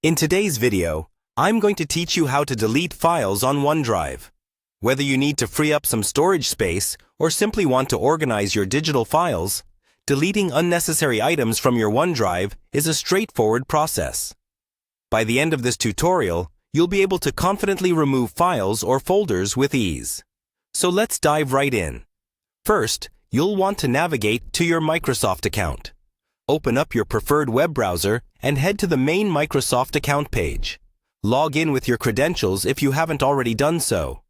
In today's video, I'm going to teach you how to delete files on OneDrive. Whether you need to free up some storage space or simply want to organize your digital files, deleting unnecessary items from your OneDrive is a straightforward process. By the end of this tutorial, you'll be able to confidently remove files or folders with ease. So let's dive right in. First, you'll want to navigate to your Microsoft account. Open up your preferred web browser and head to the main Microsoft account page. Log in with your credentials if you haven't already done so.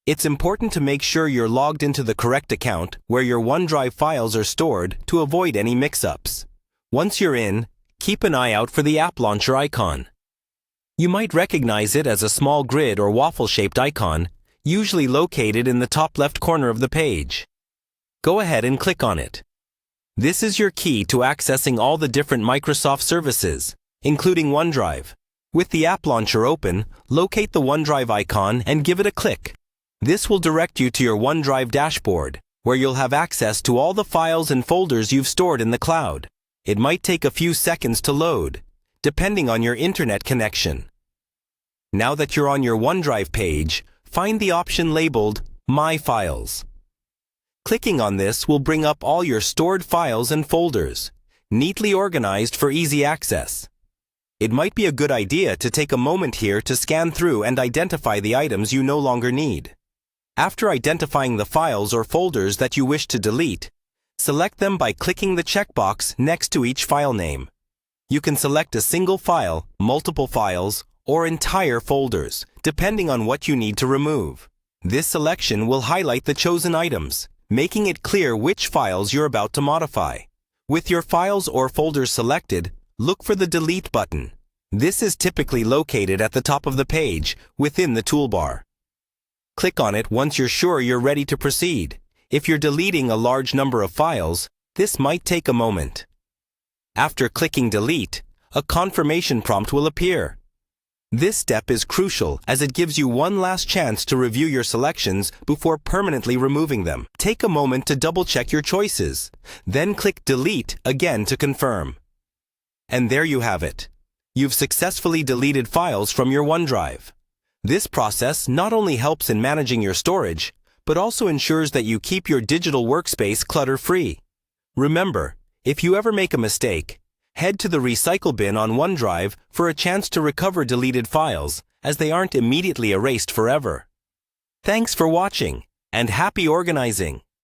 It's important to make sure you're logged into the correct account where your OneDrive files are stored to avoid any mix-ups. Once you're in, keep an eye out for the app launcher icon. You might recognize it as a small grid or waffle-shaped icon, usually located in the top left corner of the page. Go ahead and click on it. This is your key to accessing all the different Microsoft services, including OneDrive. With the app launcher open, locate the OneDrive icon and give it a click. This will direct you to your OneDrive dashboard, where you'll have access to all the files and folders you've stored in the cloud. It might take a few seconds to load, depending on your internet connection. Now that you're on your OneDrive page, find the option labeled My Files. Clicking on this will bring up all your stored files and folders, neatly organized for easy access. It might be a good idea to take a moment here to scan through and identify the items you no longer need. After identifying the files or folders that you wish to delete, select them by clicking the checkbox next to each file name. You can select a single file, multiple files, or entire folders, depending on what you need to remove. This selection will highlight the chosen items, making it clear which files you're about to modify. With your files or folders selected, look for the Delete button. This is typically located at the top of the page, within the toolbar. Click on it once you're sure you're ready to proceed. If you're deleting a large number of files, this might take a moment. After clicking Delete, a confirmation prompt will appear. This step is crucial as it gives you one last chance to review your selections before permanently removing them. Take a moment to double-check your choices, then click Delete again to confirm. And there you have it. You've successfully deleted files from your OneDrive. This process not only helps in managing your storage, but also ensures that you keep your digital workspace clutter-free. Remember, if you ever make a mistake, head to the recycle bin on OneDrive for a chance to recover deleted files, as they aren't immediately erased forever. Thanks for watching, and happy organizing!